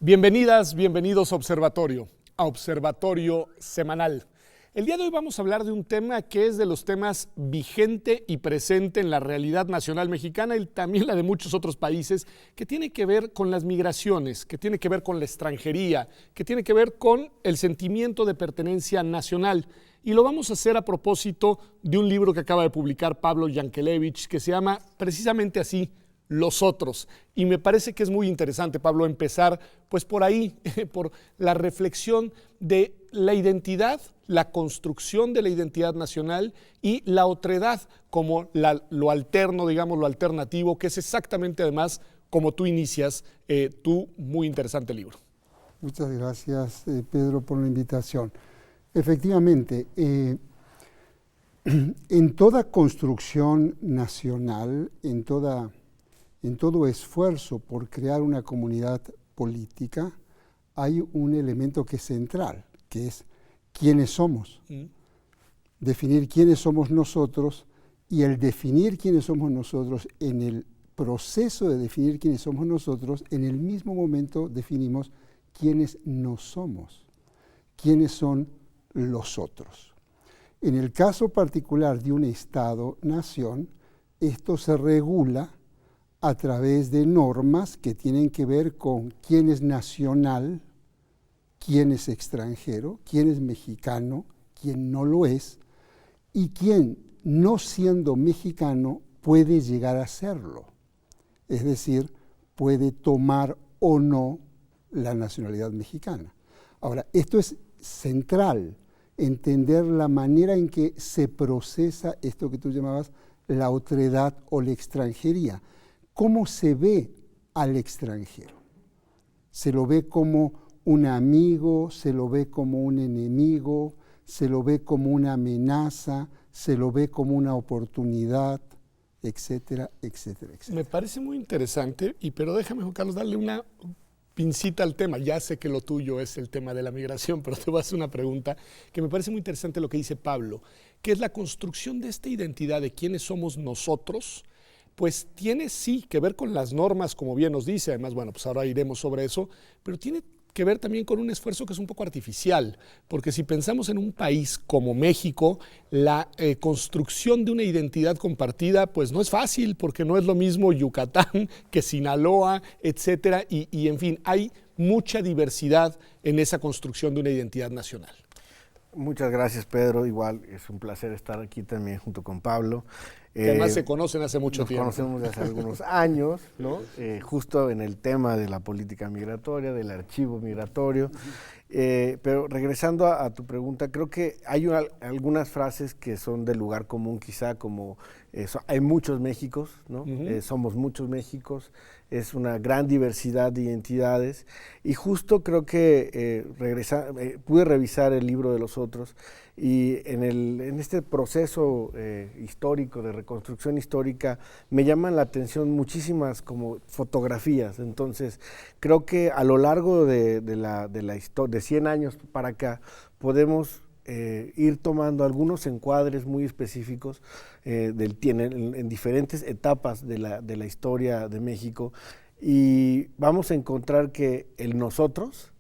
Bienvenidas, bienvenidos a Observatorio Semanal. El día de hoy vamos a hablar de un tema que es de los temas vigente y presente en la realidad nacional mexicana y también la de muchos otros países, que tiene que ver con las migraciones, que tiene que ver con la extranjería, que tiene que ver con el sentimiento de pertenencia nacional. Y lo vamos a hacer a propósito de un libro que acaba de publicar Pablo Yankelevich, que se llama precisamente así, Los Otros. Y me parece que es muy interesante, Pablo, empezar pues por ahí, por la reflexión de la identidad, la construcción de la identidad nacional y la otredad como lo alterno, digamos, lo alternativo, que es exactamente además como tú inicias tu muy interesante libro. Muchas gracias, Pedro, por la invitación. Efectivamente, en toda construcción nacional, en todo esfuerzo por crear una comunidad política, hay un elemento que es central, que es quiénes somos. Definir quiénes somos nosotros, y el definir quiénes somos nosotros, en el proceso de definir quiénes somos nosotros, en el mismo momento definimos quiénes no somos, quiénes son los otros. En el caso particular de un Estado-nación, esto se regula a través de normas que tienen que ver con quién es nacional, quién es extranjero, quién es mexicano, quién no lo es, y quién, no siendo mexicano, puede llegar a serlo. Es decir, puede tomar o no la nacionalidad mexicana. Ahora, esto es central, entender la manera en que se procesa esto que tú llamabas la otredad o la extranjería. ¿Cómo se ve al extranjero? ¿Se lo ve como un amigo? ¿Se lo ve como un enemigo? ¿Se lo ve como una amenaza? ¿Se lo ve como una oportunidad? Etcétera, etcétera, etcétera. Me parece muy interesante, pero déjame, Juan Carlos, darle una pincita al tema. Ya sé que lo tuyo es el tema de la migración, pero te voy a hacer una pregunta que me parece muy interesante lo que dice Pablo, que es la construcción de esta identidad de quiénes somos nosotros. Pues tiene sí que ver con las normas, como bien nos dice, además, bueno, pues ahora iremos sobre eso, pero tiene que ver también con un esfuerzo que es un poco artificial, porque si pensamos en un país como México, la construcción de una identidad compartida, pues no es fácil, porque no es lo mismo Yucatán que Sinaloa, etcétera, y en fin, hay mucha diversidad en esa construcción de una identidad nacional. Muchas gracias, Pedro. Igual es un placer estar aquí también junto con Pablo. Que además se conocen hace mucho tiempo. Nos conocemos desde hace algunos años, ¿no? Justo en el tema de la política migratoria, del archivo migratorio. Pero regresando a tu pregunta, creo que hay algunas frases que son de lugar común, quizá como hay muchos Méxicos, ¿no? Somos muchos Méxicos, es una gran diversidad de identidades, y justo creo que pude revisar el libro de Los Otros, y en este proceso histórico, de reconstrucción histórica, me llaman la atención muchísimas como fotografías. Entonces creo que a lo largo de la historia, de 100 años para acá, podemos ir tomando algunos encuadres muy específicos en diferentes etapas de la historia de México, y vamos a encontrar que el nosotros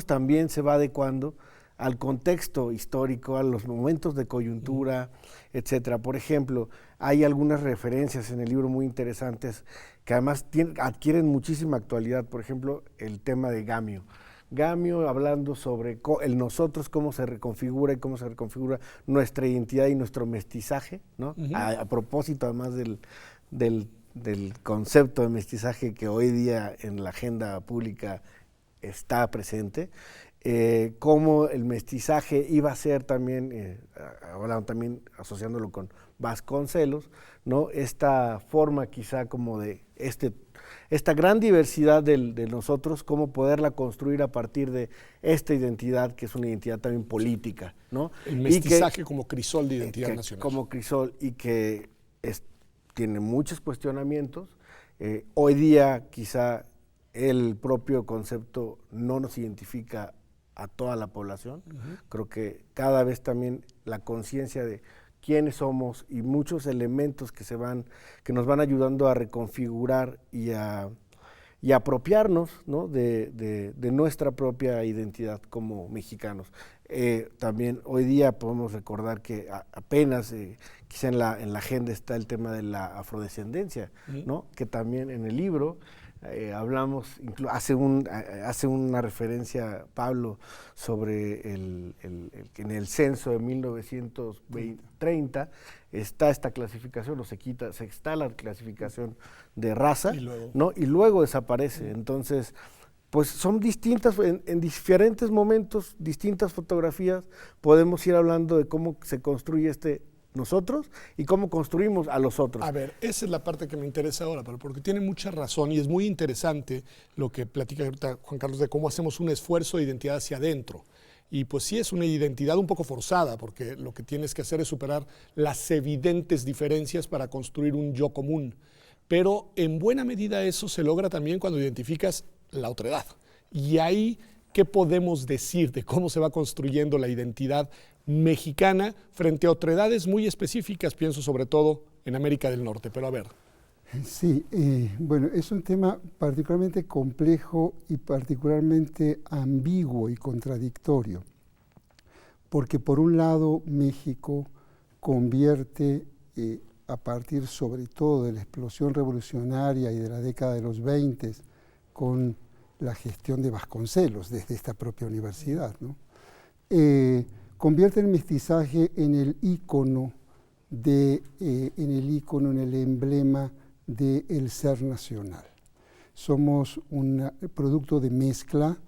también se va adecuando al contexto histórico, a los momentos de coyuntura, etcétera. Por ejemplo, hay algunas referencias en el libro muy interesantes que además adquieren muchísima actualidad. Por ejemplo, el tema de Gamio. Gamio hablando sobre el nosotros, cómo se reconfigura y cómo se reconfigura nuestra identidad y nuestro mestizaje, ¿no? A propósito además del concepto de mestizaje que hoy día en la agenda pública está presente. Cómo el mestizaje iba a ser también, hablando también asociándolo con Vasconcelos, ¿no? Esta forma quizá como de esta gran diversidad de nosotros, cómo poderla construir a partir de esta identidad, que es una identidad también política, ¿no? El mestizaje como crisol de identidad nacional. Como crisol, y que tiene muchos cuestionamientos. Hoy día quizá el propio concepto no nos identifica a toda la población. Creo que cada vez también la conciencia de quiénes somos y muchos elementos que nos van ayudando a reconfigurar y a y apropiarnos, ¿no?, de nuestra propia identidad como mexicanos. También hoy día podemos recordar que apenas quizá en la agenda está el tema de la afrodescendencia, ¿no?, que también en el libro hablamos, hace una referencia Pablo sobre que en el censo de 1930 está esta clasificación, o se está la clasificación de raza, ¿no?, y luego desaparece. Entonces, pues son distintas, en diferentes momentos, distintas fotografías, podemos ir hablando de cómo se construye nosotros y cómo construimos a los otros. A ver, esa es la parte que me interesa ahora, pero porque tiene mucha razón y es muy interesante lo que platica ahorita Juan Carlos de cómo hacemos un esfuerzo de identidad hacia adentro. Y pues sí es una identidad un poco forzada, porque lo que tienes que hacer es superar las evidentes diferencias para construir un yo común. Pero en buena medida eso se logra también cuando identificas la otredad. Y ahí, ¿qué podemos decir de cómo se va construyendo la identidad mexicana frente a otredades muy específicas? Pienso sobre todo en América del Norte, pero a ver. Sí, bueno, es un tema particularmente complejo y particularmente ambiguo y contradictorio, porque por un lado México convierte, a partir sobre todo de la explosión revolucionaria y de la década de los 20, con la gestión de Vasconcelos desde esta propia universidad, ¿no?, convierte el mestizaje en el ícono, en el emblema del ser nacional. Somos un producto de mezcla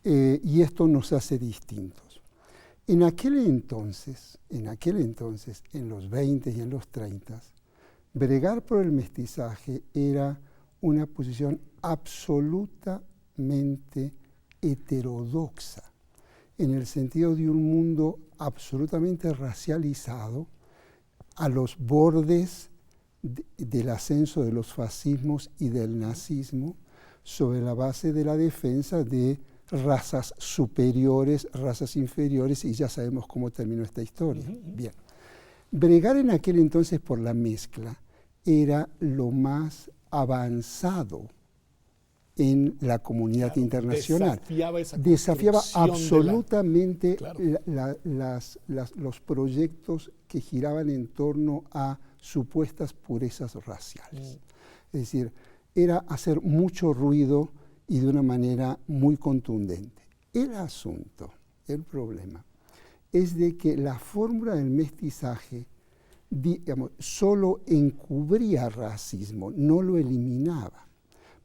y esto nos hace distintos. En aquel entonces, en los 20 y en los 30, bregar por el mestizaje era una posición absolutamente heterodoxa, en el sentido de un mundo absolutamente racializado, a los bordes del ascenso de los fascismos y del nazismo, sobre la base de la defensa de razas superiores, razas inferiores, y ya sabemos cómo terminó esta historia. Bien. Bregar en aquel entonces por la mezcla era lo más avanzado en la comunidad internacional. Desafiaba absolutamente los proyectos que giraban en torno a supuestas purezas raciales. Es decir, era hacer mucho ruido y de una manera muy contundente. El asunto, el problema, es de que la fórmula del mestizaje, digamos, solo encubría racismo, no lo eliminaba.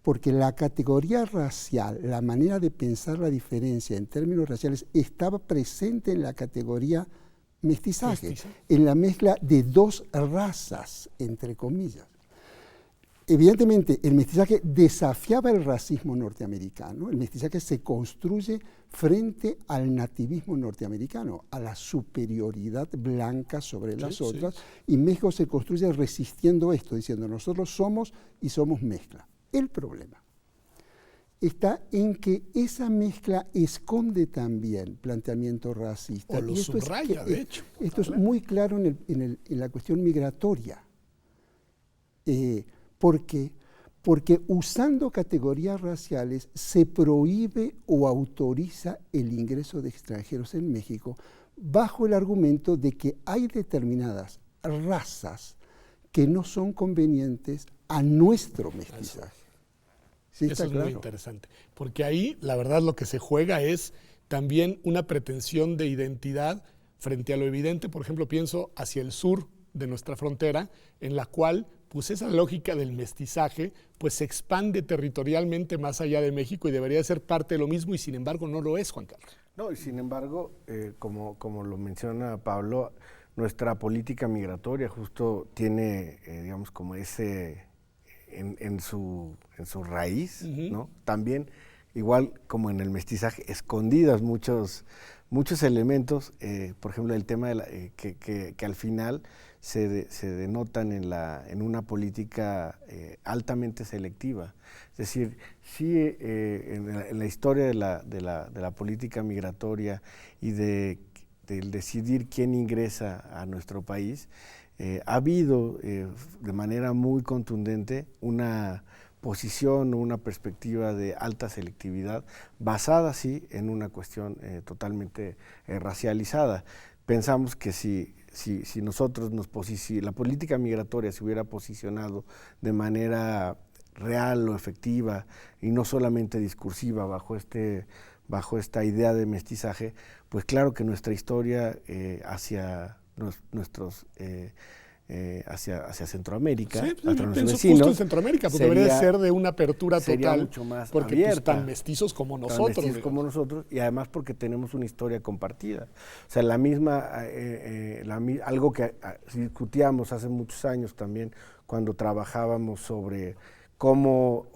Porque la categoría racial, la manera de pensar la diferencia en términos raciales, estaba presente en la categoría mestizaje, en la mezcla de dos razas, entre comillas. Evidentemente, el mestizaje desafiaba el racismo norteamericano. El mestizaje se construye frente al nativismo norteamericano, a la superioridad blanca sobre las otras, y México se construye resistiendo esto, diciendo nosotros somos y somos mezcla. El problema está en que esa mezcla esconde también planteamiento racista. O lo subraya, de hecho. Esto es muy claro en la cuestión migratoria. ¿Por qué? Porque usando categorías raciales se prohíbe o autoriza el ingreso de extranjeros en México bajo el argumento de que hay determinadas razas que no son convenientes a nuestro mestizaje. Sí, eso es claro. Muy interesante, porque ahí la verdad lo que se juega es también una pretensión de identidad frente a lo evidente. Por ejemplo, pienso hacia el sur de nuestra frontera, en la cual pues esa lógica del mestizaje pues se expande territorialmente más allá de México y debería ser parte de lo mismo, y sin embargo no lo es, Juan Carlos. No, y sin embargo, como lo menciona Pablo, nuestra política migratoria justo tiene, digamos, como ese en su raíz, ¿no? También, igual como en el mestizaje, escondidas muchos elementos, por ejemplo, el tema de que al final se denotan en una política altamente selectiva. Es decir, sí, en la historia de la política migratoria y del decidir quién ingresa a nuestro país, ha habido de manera muy contundente una posición o una perspectiva de alta selectividad basada, sí, en una cuestión totalmente racializada. Pensamos que si nosotros si la política migratoria se hubiera posicionado de manera real o efectiva y no solamente discursiva bajo esta idea de mestizaje, pues claro que nuestra historia hacia Centroamérica, sí, hacia yo nuestros pienso vecinos, justo en Centroamérica, porque debería ser de una apertura total, mucho más porque abierta, pues, tan mestizos como nosotros. Y además porque tenemos una historia compartida. O sea, la misma, algo que discutíamos hace muchos años también cuando trabajábamos sobre cómo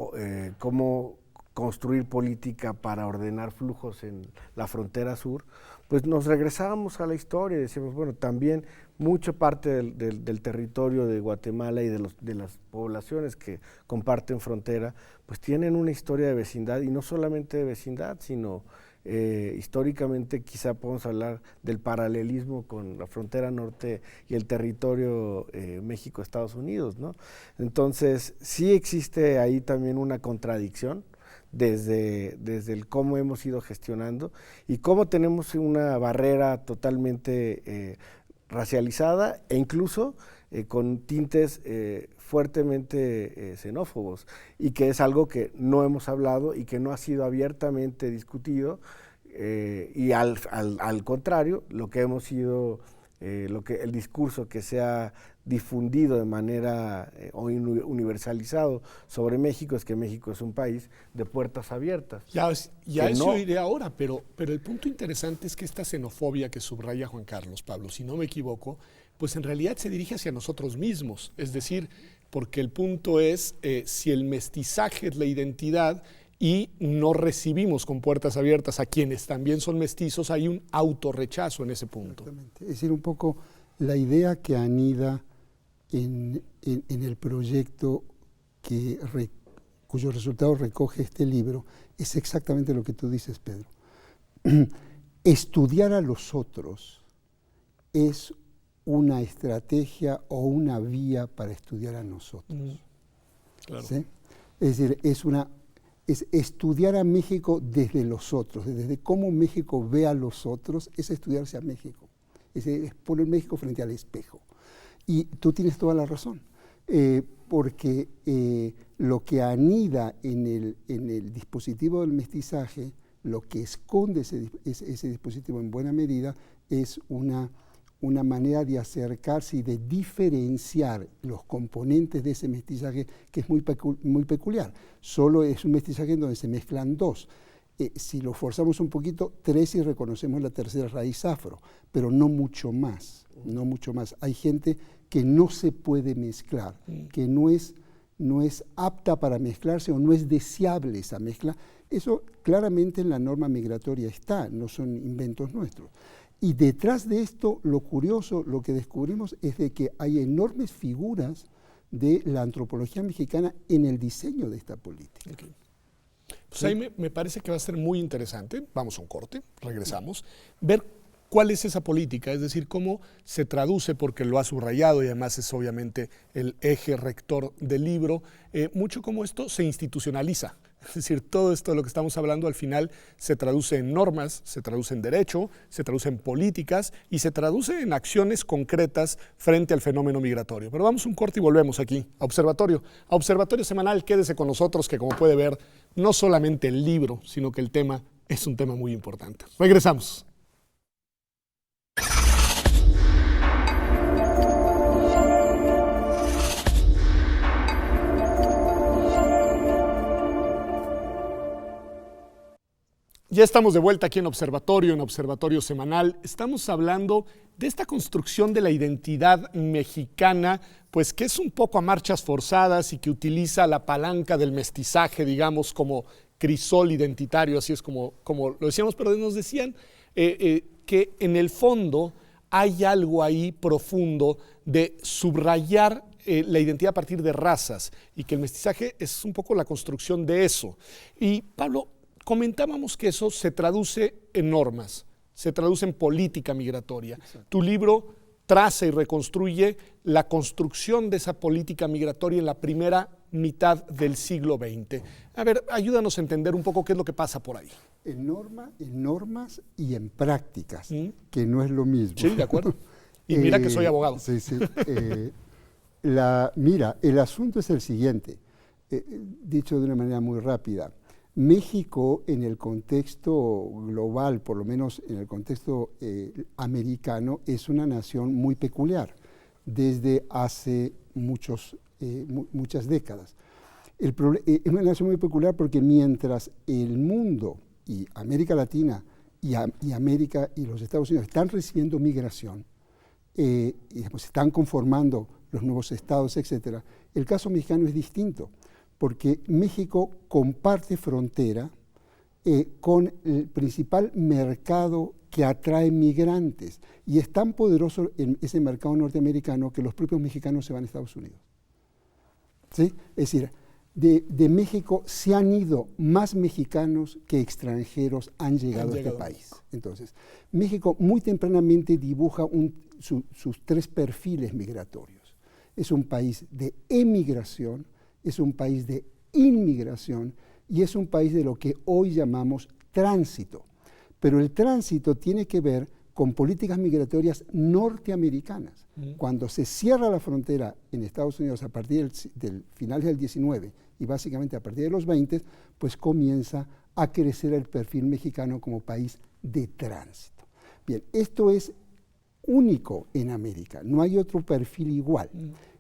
construir política para ordenar flujos en la frontera sur, pues nos regresábamos a la historia y decíamos, bueno, también mucha parte del territorio de Guatemala y de las poblaciones que comparten frontera, pues tienen una historia de vecindad, y no solamente de vecindad, sino históricamente quizá podemos hablar del paralelismo con la frontera norte y el territorio México-Estados Unidos, ¿no? Entonces, sí existe ahí también una contradicción desde el cómo hemos ido gestionando y cómo tenemos una barrera totalmente racializada e incluso con tintes fuertemente xenófobos, y que es algo que no hemos hablado y que no ha sido abiertamente discutido, y al contrario, lo que hemos sido, el discurso que se ha difundido de manera o universalizado sobre México es que México es un país de puertas abiertas. Ya eso iré ahora, pero el punto interesante es que esta xenofobia que subraya Juan Carlos, Pablo, si no me equivoco, pues en realidad se dirige hacia nosotros mismos, es decir, porque el punto es si el mestizaje es la identidad y no recibimos con puertas abiertas a quienes también son mestizos, hay un autorrechazo en ese punto. Exactamente. Es decir, un poco la idea que anida en el proyecto cuyo resultado recoge este libro es exactamente lo que tú dices, Pedro. Estudiar a los otros es una estrategia o una vía para estudiar a nosotros. Claro. ¿Sí? Es decir, es estudiar a México desde los otros, desde cómo México ve a los otros, es estudiarse a México, es poner México frente al espejo. Y tú tienes toda la razón, porque lo que anida en el dispositivo del mestizaje, lo que esconde ese dispositivo en buena medida, es una manera de acercarse y de diferenciar los componentes de ese mestizaje que es muy peculiar. Solo es un mestizaje en donde se mezclan dos. Si lo forzamos un poquito, tres y reconocemos la tercera raíz afro, pero no mucho más, no mucho más. Hay gente que no se puede mezclar, que no es apta para mezclarse o no es deseable esa mezcla. Eso claramente en la norma migratoria está, no son inventos nuestros. Y detrás de esto, lo curioso, lo que descubrimos es de que hay enormes figuras de la antropología mexicana en el diseño de esta política. Okay. Pues ahí me parece que va a ser muy interesante, vamos a un corte, regresamos, ver cuál es esa política, es decir, cómo se traduce, porque lo ha subrayado y además es obviamente el eje rector del libro, mucho cómo esto se institucionaliza. Es decir, todo esto de lo que estamos hablando al final se traduce en normas, se traduce en derecho, se traduce en políticas y se traduce en acciones concretas frente al fenómeno migratorio. Pero vamos a un corte y volvemos aquí a Observatorio Semanal. Quédese con nosotros, que como puede ver, no solamente el libro, sino que el tema es un tema muy importante. Regresamos. Ya estamos de vuelta aquí en Observatorio Semanal. Estamos hablando de esta construcción de la identidad mexicana, pues que es un poco a marchas forzadas y que utiliza la palanca del mestizaje, digamos, como crisol identitario, así es como lo decíamos, pero nos decían que en el fondo hay algo ahí profundo de subrayar la identidad a partir de razas y que el mestizaje es un poco la construcción de eso. Y Pablo, comentábamos que eso se traduce en normas, se traduce en política migratoria. Exacto. Tu libro traza y reconstruye la construcción de esa política migratoria en la primera mitad del siglo XX. A ver, ayúdanos a entender un poco qué es lo que pasa por ahí. En normas y en prácticas, que no es lo mismo. Sí, de acuerdo. Y mira que soy abogado. Sí, sí. Mira, el asunto es el siguiente, dicho de una manera muy rápida. México, en el contexto global, por lo menos en el contexto americano, es una nación muy peculiar desde hace muchas décadas. Es una nación muy peculiar porque mientras el mundo y América Latina y América y los Estados Unidos están recibiendo migración, y se están conformando los nuevos estados, etcétera, el caso mexicano es distinto, porque México comparte frontera con el principal mercado que atrae migrantes, y es tan poderoso en ese mercado norteamericano que los propios mexicanos se van a Estados Unidos. ¿Sí? Es decir, de México se han ido más mexicanos que extranjeros han llegado a este país. Entonces, México muy tempranamente dibuja sus tres perfiles migratorios. Es un país de emigración, es un país de inmigración y es un país de lo que hoy llamamos tránsito. Pero el tránsito tiene que ver con políticas migratorias norteamericanas. Cuando se cierra la frontera en Estados Unidos a partir del final del 19 y básicamente a partir de los 20, pues comienza a crecer el perfil mexicano como país de tránsito. Bien, esto es único en América, no hay otro perfil igual.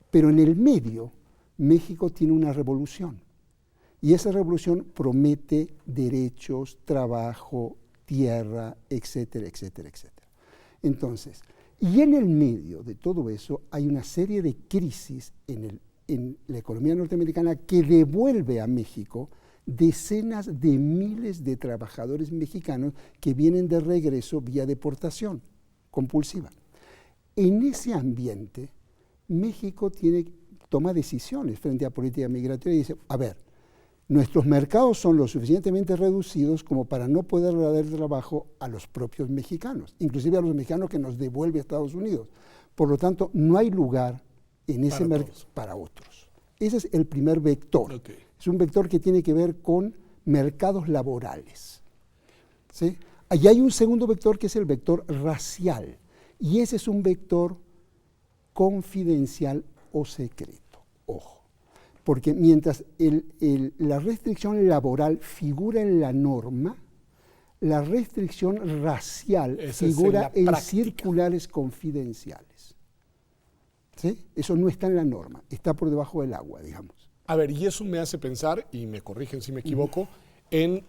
Pero en el medio, México tiene una revolución. Y esa revolución promete derechos, trabajo, tierra, etcétera, etcétera, etcétera. Entonces, y en el medio de todo eso hay una serie de crisis en la economía norteamericana que devuelve a México decenas de miles de trabajadores mexicanos que vienen de regreso vía deportación compulsiva. En ese ambiente, México toma decisiones frente a política migratoria y dice, a ver, nuestros mercados son lo suficientemente reducidos como para no poder dar trabajo a los propios mexicanos, inclusive a los mexicanos que nos devuelve a Estados Unidos. Por lo tanto, no hay lugar en ese mercado para otros. Ese es el primer vector. Okay. Es un vector que tiene que ver con mercados laborales. ¿Sí? Allí hay un segundo vector que es el vector racial, y ese es un vector confidencial o secreto. Ojo. Porque mientras la restricción laboral figura en la norma, la restricción racial figura en circulares confidenciales. ¿Sí? Eso no está en la norma, está por debajo del agua, digamos. A ver, y eso me hace pensar, y me corrigen si me equivoco, en,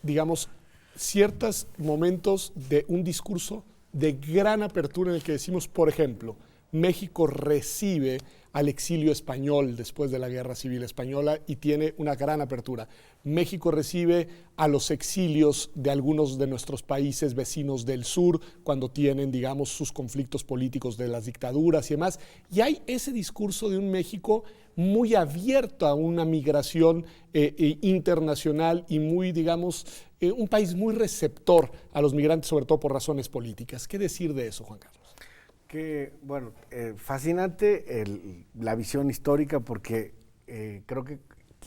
digamos, ciertos momentos de un discurso de gran apertura en el que decimos, por ejemplo, México recibe al exilio español después de la Guerra Civil Española y tiene una gran apertura. México recibe a los exilios de algunos de nuestros países vecinos del sur cuando tienen, digamos, sus conflictos políticos de las dictaduras y demás. Y hay ese discurso de un México muy abierto a una migración internacional y muy, digamos, un país muy receptor a los migrantes, sobre todo por razones políticas. ¿Qué decir de eso, Juan Carlos? Bueno, fascinante la visión histórica porque creo que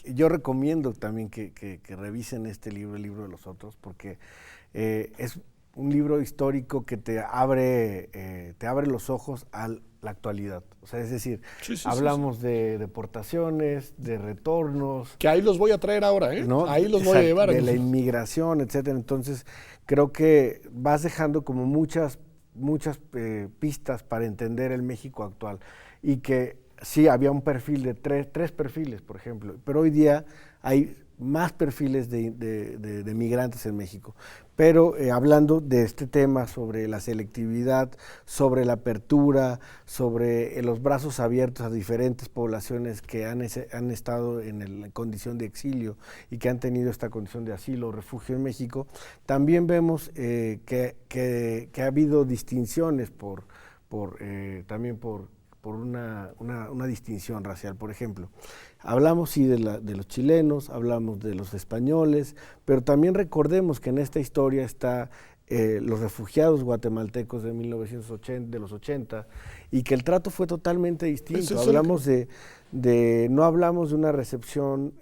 yo recomiendo también que revisen este libro, el libro de los otros, porque es un libro histórico que te abre los ojos a la actualidad. O sea, es decir, hablamos de deportaciones, de retornos. Que ahí los voy a traer ahora, ¿eh? ¿No? Ahí los voy a llevar. De la inmigración, etcétera. Entonces, creo que vas dejando como muchas pistas para entender el México actual y que sí había un perfil de tres perfiles, por ejemplo, pero hoy día hay más perfiles de migrantes en México. Pero hablando de este tema sobre la selectividad, sobre la apertura, sobre los brazos abiertos a diferentes poblaciones que han estado en la condición de exilio y que han tenido esta condición de asilo o refugio en México, también vemos que ha habido distinciones también por una distinción racial. Por ejemplo, hablamos sí de los chilenos, hablamos de los españoles, pero también recordemos que en esta historia está los refugiados guatemaltecos de 1980, de los 80, y que el trato fue totalmente distinto. Hablamos de no hablamos de una recepción,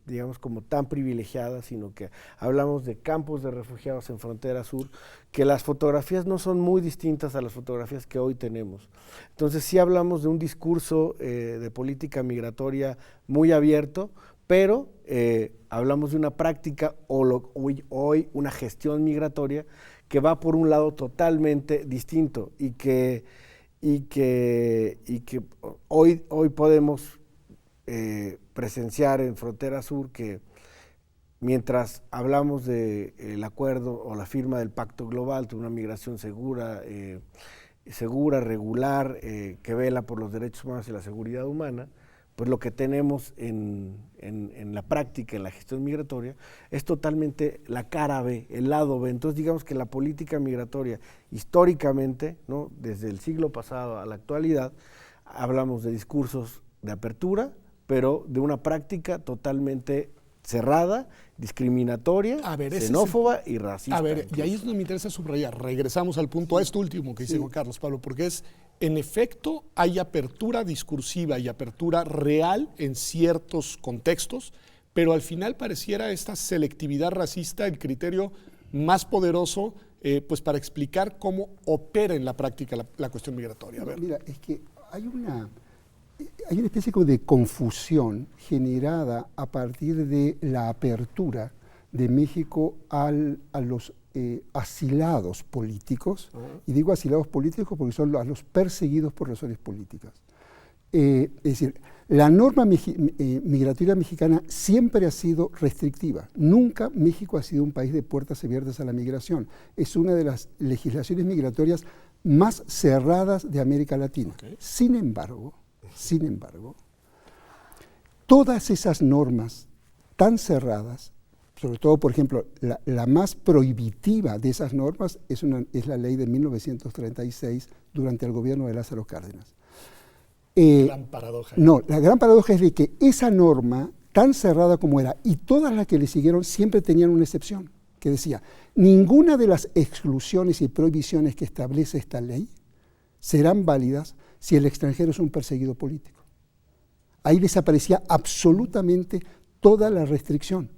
digamos, como tan privilegiada, sino que hablamos de campos de refugiados en frontera sur, que las fotografías no son muy distintas a las fotografías que hoy tenemos. Entonces sí hablamos de un discurso de política migratoria muy abierto, pero hablamos de una práctica, hoy una gestión migratoria que va por un lado totalmente distinto y que hoy podemos presenciar en Frontera Sur que mientras hablamos del acuerdo o la firma del Pacto Global de una migración segura, regular, que vela por los derechos humanos y la seguridad humana, pues lo que tenemos en la práctica, en la gestión migratoria, es totalmente la cara B, el lado B. Entonces digamos que la política migratoria históricamente, ¿no?, desde el siglo pasado a la actualidad, hablamos de discursos de apertura, pero de una práctica totalmente cerrada, discriminatoria, xenófoba y racista. A ver, y ahí es donde me interesa subrayar. Regresamos al punto, a esto último que dice Juan Carlos, Pablo, porque en efecto, hay apertura discursiva y apertura real en ciertos contextos, pero al final pareciera esta selectividad racista el criterio más poderoso pues para explicar cómo opera en la práctica la cuestión migratoria. A ver. Mira, es que hay una especie como de confusión generada a partir de la apertura de México a los asilados políticos, y digo asilados políticos porque son a los perseguidos por razones políticas. Es decir, la norma migratoria mexicana siempre ha sido restrictiva. Nunca México ha sido un país de puertas abiertas a la migración. Es una de las legislaciones migratorias más cerradas de América Latina. Okay. Sin embargo, todas esas normas tan cerradas, sobre todo, por ejemplo, la más prohibitiva de esas normas es la ley de 1936 durante el gobierno de Lázaro Cárdenas. Gran paradoja. No, la gran paradoja es de que esa norma, tan cerrada como era, y todas las que le siguieron siempre tenían una excepción, que decía, ninguna de las exclusiones y prohibiciones que establece esta ley serán válidas si el extranjero es un perseguido político. Ahí desaparecía absolutamente toda la restricción.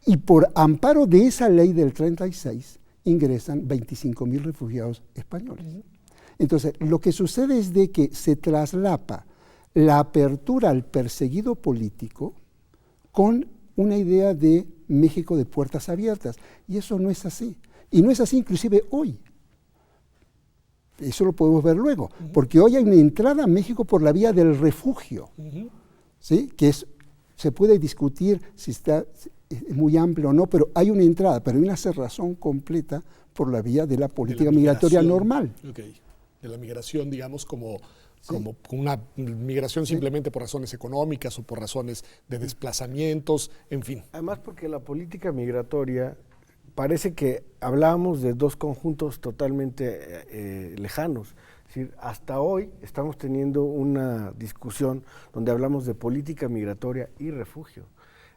Y por amparo de esa ley del 36 ingresan 25,000 refugiados españoles. Entonces, lo que sucede es de que se traslapa la apertura al perseguido político con una idea de México de puertas abiertas. Y eso no es así. Y no es así inclusive hoy. Eso lo podemos ver luego. Porque hoy hay una entrada a México por la vía del refugio. ¿Sí? Que se puede discutir si es muy amplio o no, pero hay una entrada, pero hay una cerrazón completa por la vía de la política migratoria normal. Okay. De la migración, digamos, como una migración simplemente por razones económicas o por razones de desplazamientos, en fin. Además, porque la política migratoria parece que hablábamos de dos conjuntos totalmente lejanos. Es decir, hasta hoy estamos teniendo una discusión donde hablamos de política migratoria y refugio.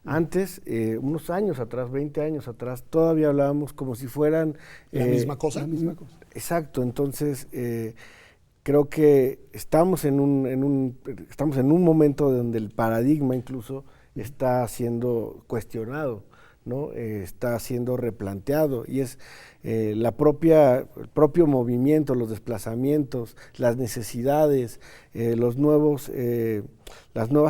Antes, unos años atrás, 20 años atrás, todavía hablábamos como si fueran... ¿La misma cosa? La misma cosa. Exacto, entonces creo que estamos en un momento donde el paradigma incluso está siendo cuestionado, ¿no? Está siendo replanteado y es el propio movimiento, los desplazamientos, las necesidades, las nuevas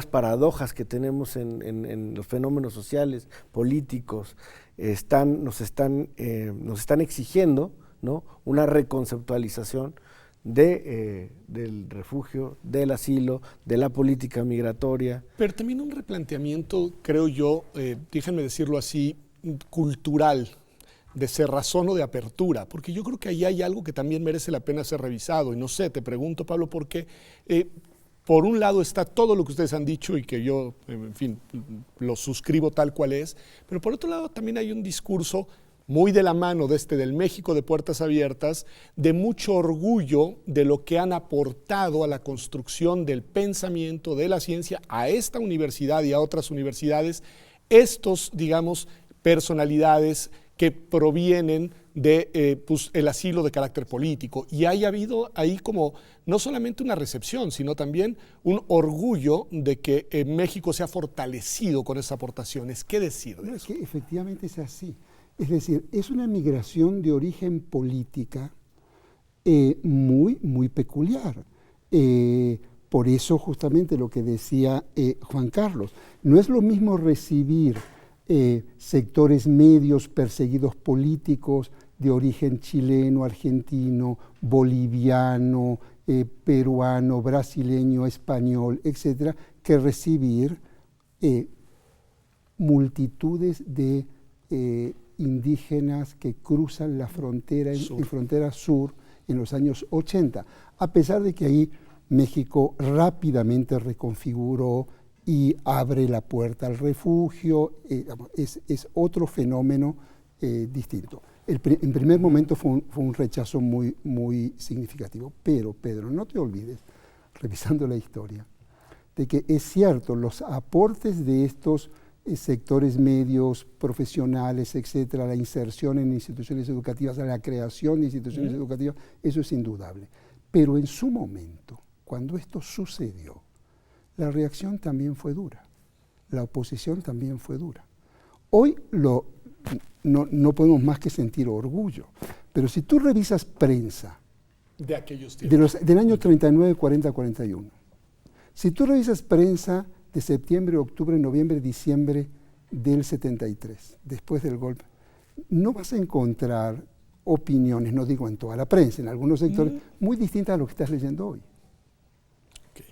paradojas que tenemos en los fenómenos sociales, políticos, nos están exigiendo, ¿no?, una reconceptualización del refugio, del asilo, de la política migratoria. Pero también un replanteamiento, creo yo, déjenme decirlo así, cultural, de cerrazón o de apertura, porque yo creo que ahí hay algo que también merece la pena ser revisado. Y no sé, te pregunto, Pablo, porque por un lado está todo lo que ustedes han dicho y que yo, en fin, lo suscribo tal cual es, pero por otro lado también hay un discurso muy de la mano del México de puertas abiertas, de mucho orgullo de lo que han aportado a la construcción del pensamiento, de la ciencia, a esta universidad y a otras universidades, estos, digamos, personalidades que provienen de pues, el asilo de carácter político. Y haya habido ahí como no solamente una recepción, sino también un orgullo de que México se ha fortalecido con esas aportaciones. ¿Qué decir de No, eso? es que efectivamente es así. Es decir, es una migración de origen política muy peculiar. Por eso justamente lo que decía Juan Carlos, no es lo mismo recibir sectores medios perseguidos políticos de origen chileno, argentino, boliviano, peruano, brasileño, español, etcétera, que recibir multitudes de indígenas que cruzan la frontera en frontera sur en los años 80, a pesar de que ahí México rápidamente reconfiguró y abre la puerta al refugio, es otro fenómeno distinto. En primer momento fue un rechazo muy significativo, pero Pedro, no te olvides, revisando la historia, de que es cierto, los aportes de estos sectores medios, profesionales, etcétera, la inserción en instituciones educativas, la creación de instituciones educativas, eso es indudable. Pero en su momento, cuando esto sucedió, la reacción también fue dura, la oposición también fue dura. Hoy no podemos más que sentir orgullo, pero si tú revisas prensa De aquellos tiempos. del año 39, 40, 41, si tú revisas prensa de septiembre, octubre, noviembre, diciembre del 73, después del golpe, no vas a encontrar opiniones, no digo en toda la prensa, en algunos sectores, muy distintas a lo que estás leyendo hoy. Okay.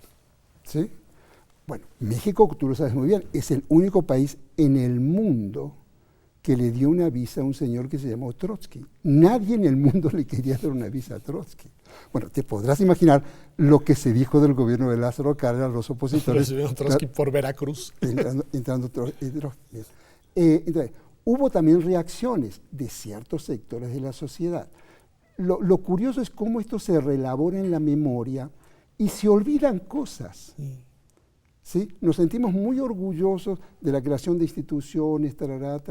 ¿Sí? Bueno, México, tú lo sabes muy bien, es el único país en el mundo que le dio una visa a un señor que se llamó Trotsky. Nadie en el mundo le quería dar una visa a Trotsky. Bueno, te podrás imaginar lo que se dijo del gobierno de Lázaro Cárdenas, los opositores. Recibieron Trotsky por Veracruz. Entrando Trotsky. Entonces, hubo también reacciones de ciertos sectores de la sociedad. Lo curioso es cómo esto se reelabora en la memoria y se olvidan cosas. ¿Sí? Nos sentimos muy orgullosos de la creación de instituciones, tarará,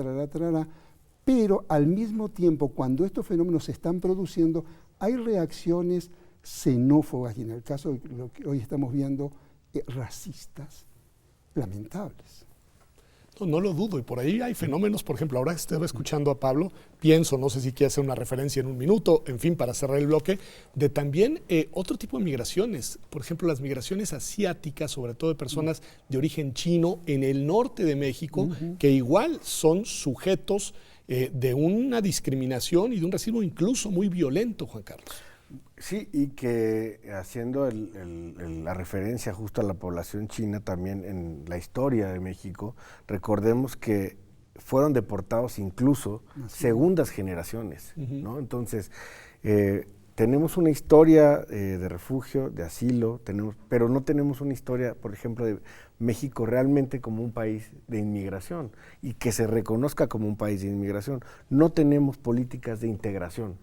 pero al mismo tiempo, cuando estos fenómenos se están produciendo, hay reacciones xenófobas y en el caso de lo que hoy estamos viendo, racistas, lamentables. No lo dudo, y por ahí hay fenómenos, por ejemplo, ahora estaba escuchando a Pablo, pienso, no sé si quiere hacer una referencia en un minuto, en fin, para cerrar el bloque, de también otro tipo de migraciones, por ejemplo, las migraciones asiáticas, sobre todo de personas de origen chino en el norte de México, que igual son sujetos de una discriminación y de un racismo incluso muy violento, Juan Carlos. Sí, y que haciendo la referencia justo a la población china también en la historia de México, recordemos que fueron deportados incluso segundas generaciones, ¿no? Entonces, tenemos una historia de refugio, de asilo, pero no tenemos una historia, por ejemplo, de México realmente como un país de inmigración y que se reconozca como un país de inmigración. No tenemos políticas de integración.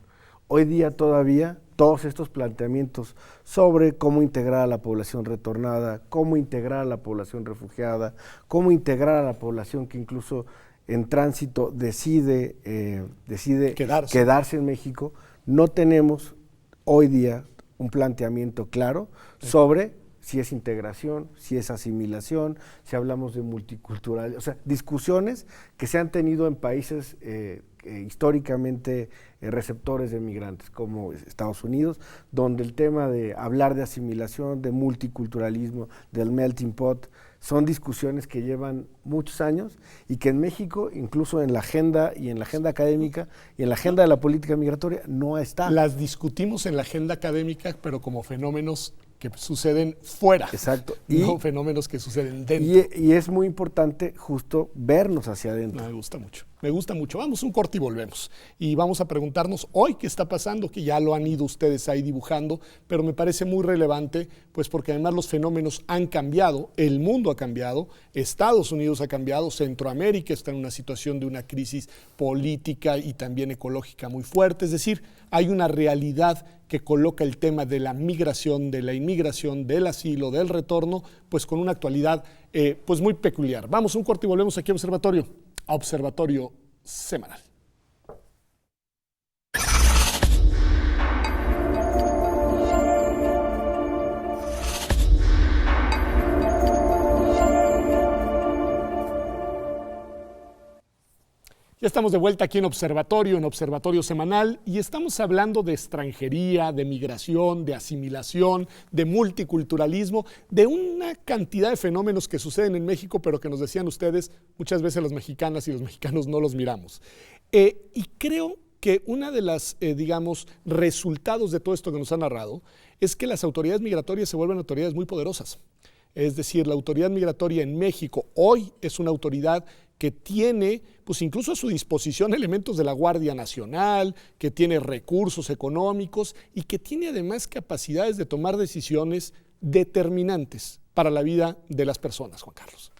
Hoy día todavía todos estos planteamientos sobre cómo integrar a la población retornada, cómo integrar a la población refugiada, cómo integrar a la población que incluso en tránsito decide quedarse en México, no tenemos hoy día un planteamiento claro sobre si es integración, si es asimilación, si hablamos de multicultural, o sea, discusiones que se han tenido en países históricamente receptores de migrantes como Estados Unidos, donde el tema de hablar de asimilación, de multiculturalismo, del melting pot, son discusiones que llevan muchos años y que en México, incluso en la agenda y en la agenda académica y en la agenda de la política migratoria, no está. Las discutimos en la agenda académica, pero como fenómenos que suceden fuera. Exacto. No fenómenos que suceden dentro. Y es muy importante justo vernos hacia adentro. Me gusta mucho. Me gusta mucho. Vamos un corte y volvemos. Y vamos a preguntarnos hoy qué está pasando, que ya lo han ido ustedes ahí dibujando, pero me parece muy relevante, pues porque además los fenómenos han cambiado, el mundo ha cambiado, Estados Unidos ha cambiado, Centroamérica está en una situación de una crisis política y también ecológica muy fuerte. Es decir, hay una realidad que coloca el tema de la migración, de la inmigración, del asilo, del retorno, pues con una actualidad pues muy peculiar. Vamos un corte y volvemos aquí a Observatorio Semanal. Ya estamos de vuelta aquí en Observatorio Semanal, y estamos hablando de extranjería, de migración, de asimilación, de multiculturalismo, de una cantidad de fenómenos que suceden en México, pero que nos decían ustedes, muchas veces las mexicanas y los mexicanos no los miramos. Y creo que una de las, resultados de todo esto que nos ha narrado es que las autoridades migratorias se vuelven autoridades muy poderosas. Es decir, la autoridad migratoria en México hoy es una autoridad que tiene, pues incluso a su disposición, elementos de la Guardia Nacional, que tiene recursos económicos y que tiene además capacidades de tomar decisiones determinantes para la vida de las personas, Juan Carlos.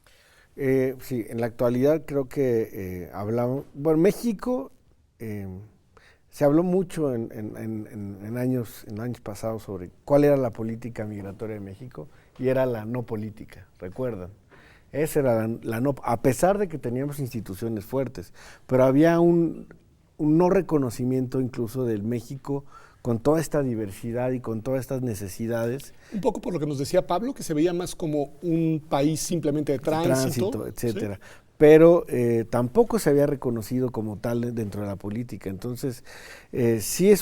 Sí, en la actualidad creo que hablamos, bueno, México se habló mucho en años pasados sobre cuál era la política migratoria de México, y era la no política, ¿recuerdan? Esa era la no, a pesar de que teníamos instituciones fuertes, pero había un no reconocimiento incluso del México con toda esta diversidad y con todas estas necesidades. Un poco por lo que nos decía Pablo, que se veía más como un país simplemente de tránsito, etcétera. ¿Sí? Pero tampoco se había reconocido como tal dentro de la política. Entonces, sí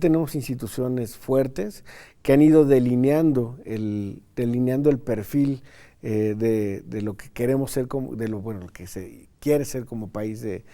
tenemos instituciones fuertes que han ido delineando el perfil de lo que queremos ser, lo que se quiere ser como país de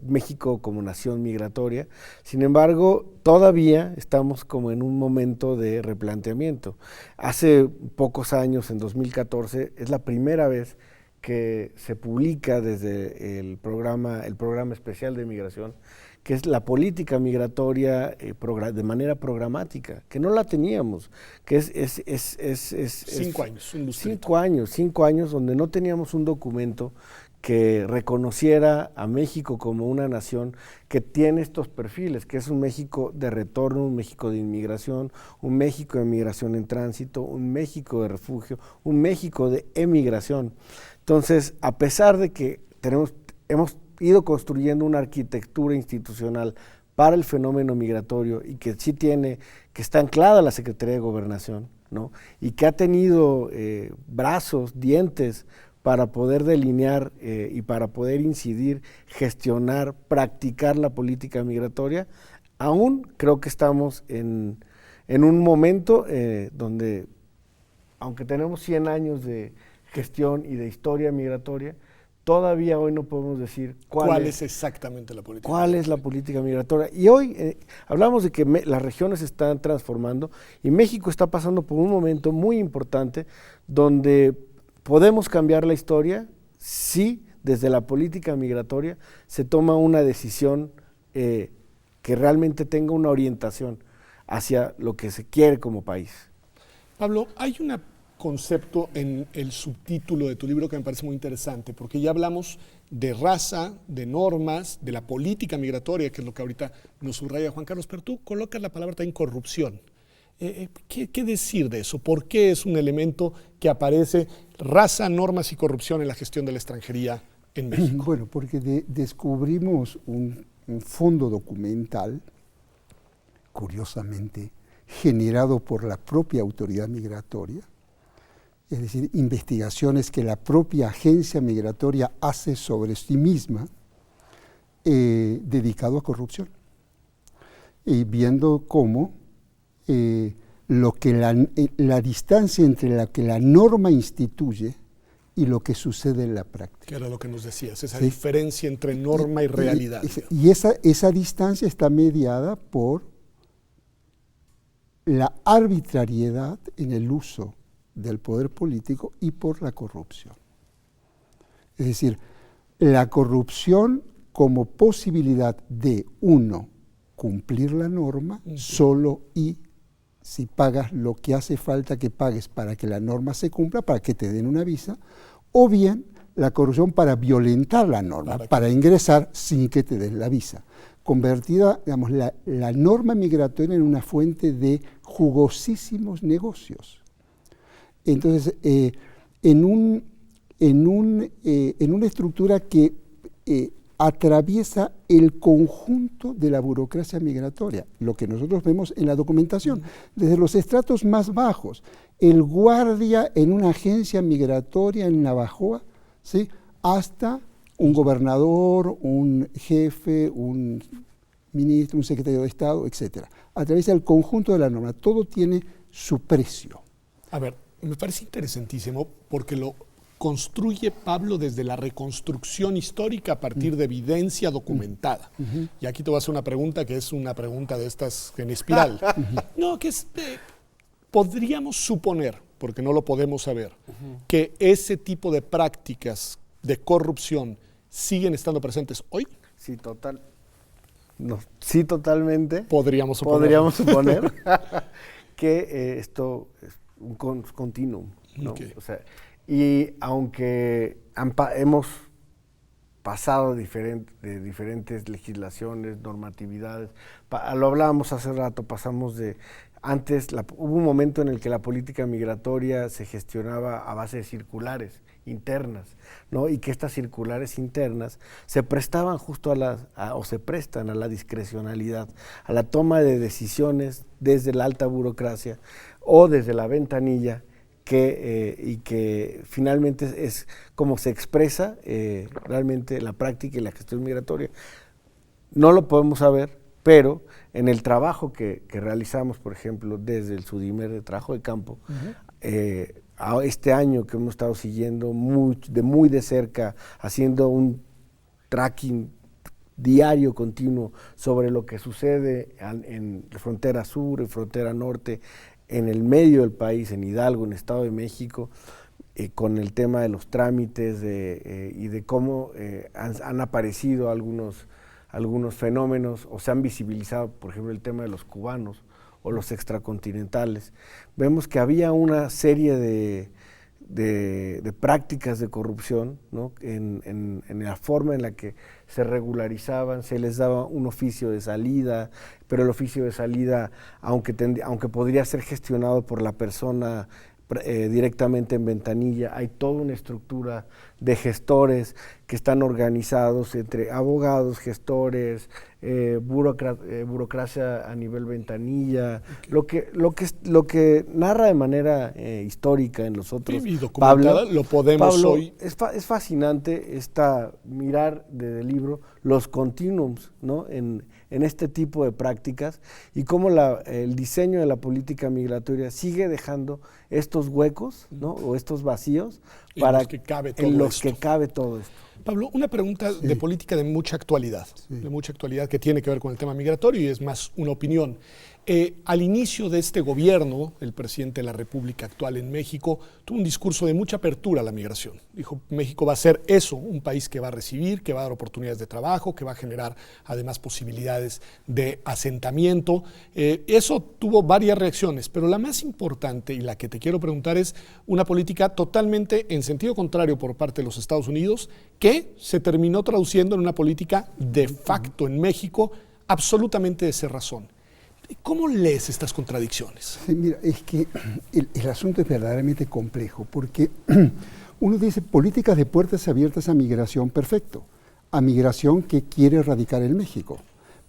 México como nación migratoria. Sin embargo, todavía estamos como en un momento de replanteamiento. Hace pocos años, en 2014, es la primera vez que se publica desde el programa especial de migración, que es la política migratoria de manera programática, que no la teníamos, que es 5 años, un lustrito. 5 años donde no teníamos un documento que reconociera a México como una nación que tiene estos perfiles, que es un México de retorno, un México de inmigración, un México de migración en tránsito, un México de refugio, un México de emigración. Entonces, a pesar de que hemos ido construyendo una arquitectura institucional para el fenómeno migratorio y que que está anclada la Secretaría de Gobernación, ¿no? Y que ha tenido brazos, dientes para poder delinear y para poder incidir, gestionar, practicar la política migratoria, aún creo que estamos en un momento donde, aunque tenemos 100 años de gestión y de historia migratoria, todavía hoy no podemos decir cuál es exactamente la política. ¿Cuál es la política migratoria? Y hoy hablamos de que las regiones se están transformando y México está pasando por un momento muy importante donde podemos cambiar la historia si desde la política migratoria se toma una decisión que realmente tenga una orientación hacia lo que se quiere como país. Pablo, hay un concepto en el subtítulo de tu libro que me parece muy interesante, porque ya hablamos de raza, de normas, de la política migratoria, que es lo que ahorita nos subraya Juan Carlos, pero tú colocas la palabra también corrupción. ¿Qué decir de eso? ¿Por qué es un elemento que aparece raza, normas y corrupción en la gestión de la extranjería en México? Bueno, porque descubrimos un fondo documental, curiosamente, generado por la propia autoridad migratoria, es decir, investigaciones que la propia agencia migratoria hace sobre sí misma, dedicado a corrupción, y viendo cómo la distancia entre lo que la norma instituye y lo que sucede en la práctica. Que era lo que nos decías, esa ¿Sí? diferencia entre norma y realidad. Y esa distancia está mediada por la arbitrariedad en el uso del poder político y por la corrupción. Es decir, la corrupción como posibilidad de, uno, cumplir la norma, solo y si pagas lo que hace falta que pagues para que la norma se cumpla, para que te den una visa, o bien la corrupción para violentar la norma, para ingresar sin que te den la visa. Convertida, digamos, la norma migratoria en una fuente de jugosísimos negocios. Entonces, en una estructura que atraviesa el conjunto de la burocracia migratoria, lo que nosotros vemos en la documentación, desde los estratos más bajos, el guardia en una agencia migratoria en Navajoa, ¿sí?, hasta un gobernador, un jefe, un ministro, un secretario de Estado, etcétera. Atraviesa el conjunto de la norma. Todo tiene su precio. A ver, me parece interesantísimo porque lo construye Pablo desde la reconstrucción histórica a partir de evidencia documentada. Y aquí te voy a hacer una pregunta que es una pregunta de estas en espiral. No, que es, podríamos suponer, porque no lo podemos saber, que ese tipo de prácticas de corrupción siguen estando presentes hoy. Sí, no, sí, totalmente. Podríamos suponer que esto es un continuum, ¿no? Okay. O sea, y aunque hemos pasado de diferentes legislaciones, normatividades, lo hablábamos hace rato, pasamos de... Antes hubo un momento en el que la política migratoria se gestionaba a base de circulares internas, ¿no? Y que estas circulares internas se prestaban justo o se prestan a la discrecionalidad, a la toma de decisiones desde la alta burocracia o desde la ventanilla, y que finalmente es como se expresa realmente la práctica y la gestión migratoria. No lo podemos saber, pero en el trabajo que realizamos, por ejemplo, desde el SUDIMER de trabajo de campo, este año que hemos estado siguiendo muy de cerca, haciendo un tracking diario, continuo, sobre lo que sucede en la frontera sur, en frontera norte, en el medio del país, en Hidalgo, en Estado de México, con el tema de los trámites y de cómo han aparecido algunos fenómenos o se han visibilizado, por ejemplo, el tema de los cubanos o los extracontinentales. Vemos que había una serie de prácticas de corrupción, ¿no? en la forma en la que se regularizaban, se les daba un oficio de salida, pero el oficio de salida, aunque podría ser gestionado por la persona directamente en ventanilla, hay toda una estructura de gestores que están organizados entre abogados, gestores, burocracia a nivel ventanilla, okay. lo que narra de manera histórica en los otros. Y Pablo, lo podemos Pablo, hoy. Es fascinante mirar desde el libro los continuums, ¿no? en este tipo de prácticas y cómo el diseño de la política migratoria sigue dejando estos huecos, ¿no? O estos vacíos en los que cabe todo esto. Pablo, una pregunta de política de mucha actualidad, que tiene que ver con el tema migratorio y es más una opinión. Al inicio de este gobierno, el presidente de la República actual en México tuvo un discurso de mucha apertura a la migración. Dijo, México va a ser eso, un país que va a recibir, que va a dar oportunidades de trabajo, que va a generar además posibilidades de asentamiento. Eso tuvo varias reacciones, pero la más importante y la que te quiero preguntar es una política totalmente en sentido contrario por parte de los Estados Unidos, que se terminó traduciendo en una política de facto en México absolutamente de cerrazón. ¿Cómo lees estas contradicciones? Sí, mira, es que el asunto es verdaderamente complejo, porque uno dice políticas de puertas abiertas a migración, perfecto, a migración que quiere radicar en México.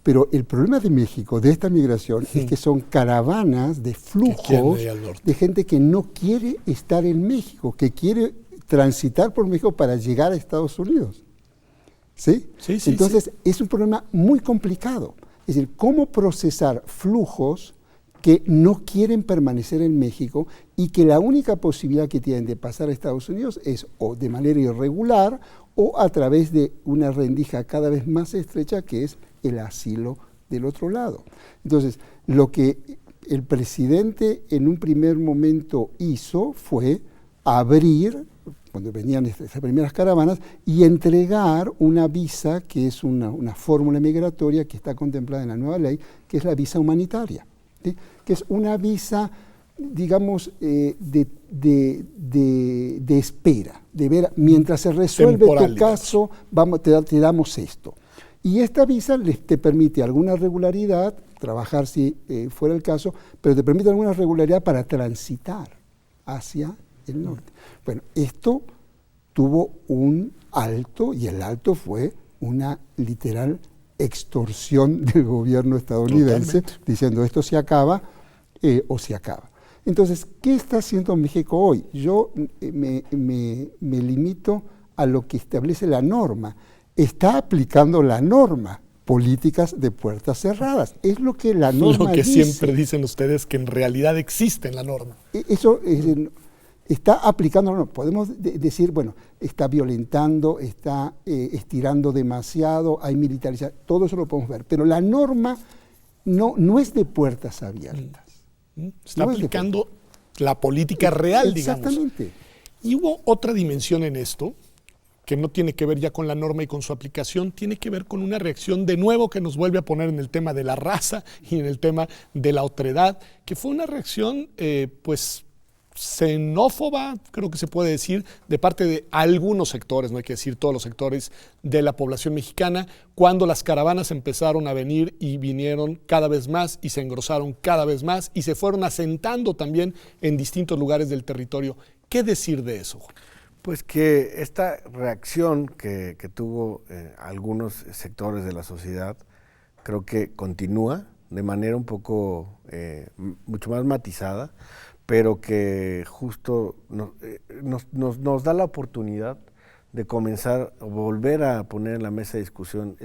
Pero el problema de México, de esta migración, es que son caravanas de flujos de gente que no quiere estar en México, que quiere transitar por México para llegar a Estados Unidos. ¿Sí? Entonces, es un problema muy complicado. Es decir, cómo procesar flujos que no quieren permanecer en México y que la única posibilidad que tienen de pasar a Estados Unidos es o de manera irregular o a través de una rendija cada vez más estrecha que es el asilo del otro lado. Entonces, lo que el presidente en un primer momento hizo fue abrir, cuando venían estas primeras caravanas, y entregar una visa que es una fórmula migratoria que está contemplada en la nueva ley, que es la visa humanitaria, ¿sí? Que es una visa, digamos, de espera, de ver, mientras se resuelve tu caso, te damos esto. Y esta visa te permite alguna regularidad, trabajar si fuera el caso, pero te permite alguna regularidad para transitar hacia el norte. Bueno, esto tuvo un alto, y el alto fue una literal extorsión del gobierno estadounidense, diciendo esto se acaba o se acaba. Entonces, ¿qué está haciendo México hoy? Yo me limito a lo que establece la norma, está aplicando la norma. Políticas de puertas cerradas. Es lo que la norma Lo que dice. siempre dicen ustedes, que en realidad existe en la norma. Eso está aplicando la norma. Podemos decir, bueno, está violentando, está estirando demasiado, hay militarización, todo eso lo podemos ver. Pero la norma no es de puertas abiertas. Está aplicando la política real, digamos. Exactamente. Y hubo otra dimensión en esto, que no tiene que ver ya con la norma y con su aplicación, tiene que ver con una reacción de nuevo que nos vuelve a poner en el tema de la raza y en el tema de la otredad, que fue una reacción pues xenófoba, creo que se puede decir, de parte de algunos sectores, no hay que decir todos los sectores de la población mexicana, cuando las caravanas empezaron a venir y vinieron cada vez más y se engrosaron cada vez más y se fueron asentando también en distintos lugares del territorio. ¿Qué decir de eso, Juan? Pues que esta reacción que tuvo algunos sectores de la sociedad, creo que continúa de manera un poco, mucho más matizada, pero que justo nos da la oportunidad de comenzar a volver a poner en la mesa de discusión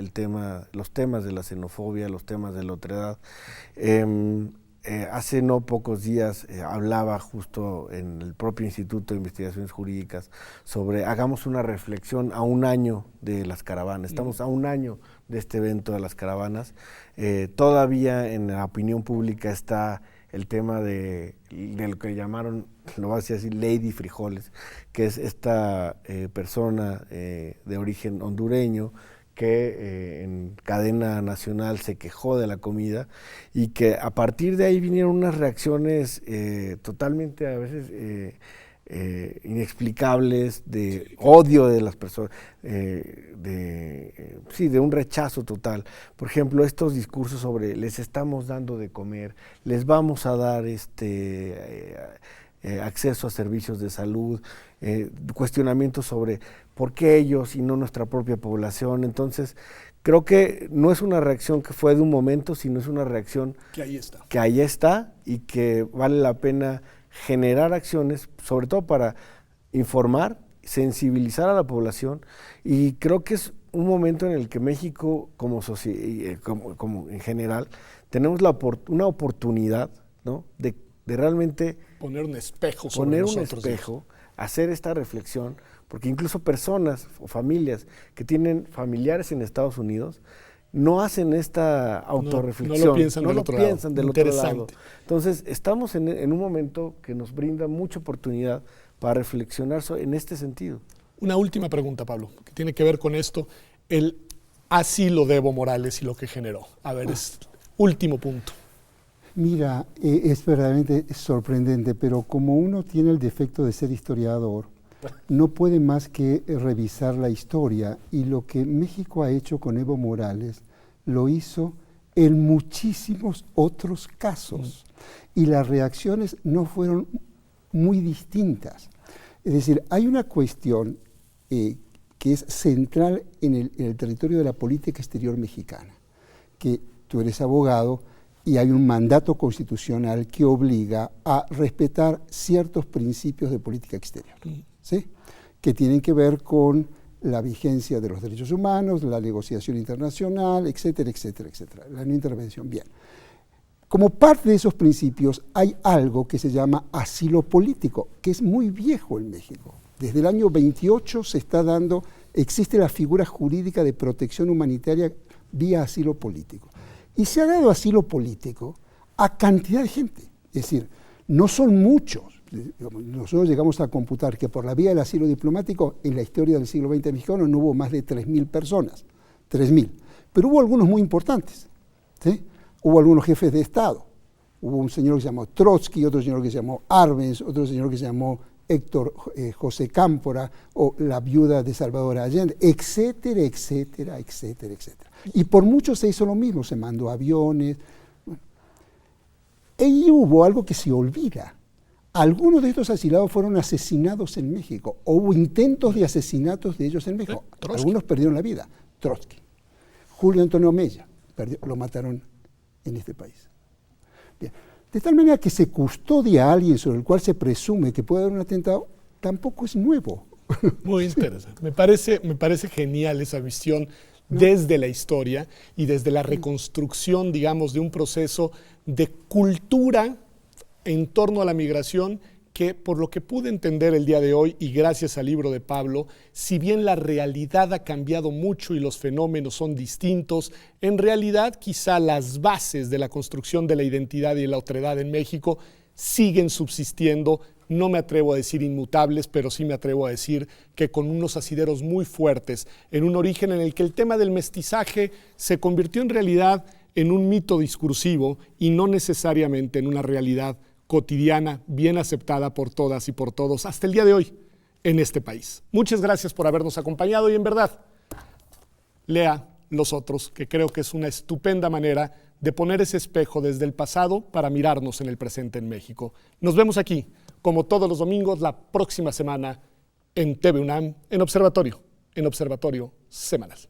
los temas de la xenofobia, los temas de la otredad. Hace no pocos días hablaba justo en el propio Instituto de Investigaciones Jurídicas sobre hagamos una reflexión a un año de las caravanas. Estamos a un año de este evento de las caravanas. Todavía en la opinión pública está el tema de lo que llamaron, lo voy a decir así, Lady Frijoles, que es esta persona de origen hondureño que en cadena nacional se quejó de la comida y que a partir de ahí vinieron unas reacciones totalmente a veces inexplicables, de odio de las personas, de un rechazo total. Por ejemplo, estos discursos sobre les estamos dando de comer, les vamos a dar acceso a servicios de salud, cuestionamientos sobre por qué ellos y no nuestra propia población. Entonces, creo que no es una reacción que fue de un momento, sino es una reacción que ahí está y que vale la pena generar acciones, sobre todo para informar, sensibilizar a la población, y creo que es un momento en el que México, como en general, tenemos una oportunidad, ¿no?, de realmente poner un espejo sobre nosotros, hacer esta reflexión, porque incluso personas o familias que tienen familiares en Estados Unidos no hacen esta autorreflexión, no lo piensan del otro lado. Entonces, estamos en un momento que nos brinda mucha oportunidad para reflexionar en este sentido. Una última pregunta, Pablo, que tiene que ver con esto, el asilo de Evo Morales y lo que generó. A ver, es último punto. Mira, es verdaderamente sorprendente, pero como uno tiene el defecto de ser historiador, no puede más que revisar la historia, y lo que México ha hecho con Evo Morales lo hizo en muchísimos otros casos, y las reacciones no fueron muy distintas. Es decir, hay una cuestión que es central en el territorio de la política exterior mexicana, que tú eres abogado y hay un mandato constitucional que obliga a respetar ciertos principios de política exterior, ¿sí?, que tienen que ver con la vigencia de los derechos humanos, la negociación internacional, etcétera, etcétera, etcétera, la no intervención. Bien. Como parte de esos principios hay algo que se llama asilo político, que es muy viejo en México. Desde el año 28 existe la figura jurídica de protección humanitaria vía asilo político. Y se ha dado asilo político a cantidad de gente, es decir, no son muchos. Nosotros llegamos a computar que por la vía del asilo diplomático en la historia del siglo XX mexicano no hubo más de 3.000 personas, 3.000, pero hubo algunos muy importantes, ¿sí? Hubo algunos jefes de Estado, hubo un señor que se llamó Trotsky, otro señor que se llamó Arbenz, otro señor que se llamó Héctor José Cámpora, o la viuda de Salvador Allende, etcétera, etcétera, etcétera, etcétera. Y por mucho se hizo lo mismo, se mandó aviones. Bueno. Y hubo algo que se olvida. Algunos de estos asilados fueron asesinados en México, o hubo intentos de asesinatos de ellos en México. Algunos perdieron la vida. Trotsky. Julio Antonio Mella, lo mataron en este país. Bien. De tal manera que se custodia a alguien sobre el cual se presume que puede haber un atentado, tampoco es nuevo. Muy interesante. Me parece genial esa visión desde la historia y desde la reconstrucción, digamos, de un proceso de cultura en torno a la migración que, por lo que pude entender el día de hoy y gracias al libro de Pablo, si bien la realidad ha cambiado mucho y los fenómenos son distintos, en realidad quizá las bases de la construcción de la identidad y la otredad en México siguen subsistiendo. No me atrevo a decir inmutables, pero sí me atrevo a decir que con unos asideros muy fuertes, en un origen en el que el tema del mestizaje se convirtió en realidad en un mito discursivo y no necesariamente en una realidad cotidiana, bien aceptada por todas y por todos hasta el día de hoy en este país. Muchas gracias por habernos acompañado y en verdad, lea Los Otros, que creo que es una estupenda manera de poner ese espejo desde el pasado para mirarnos en el presente en México. Nos vemos aquí, como todos los domingos, la próxima semana en TV UNAM, en Observatorio Semanal.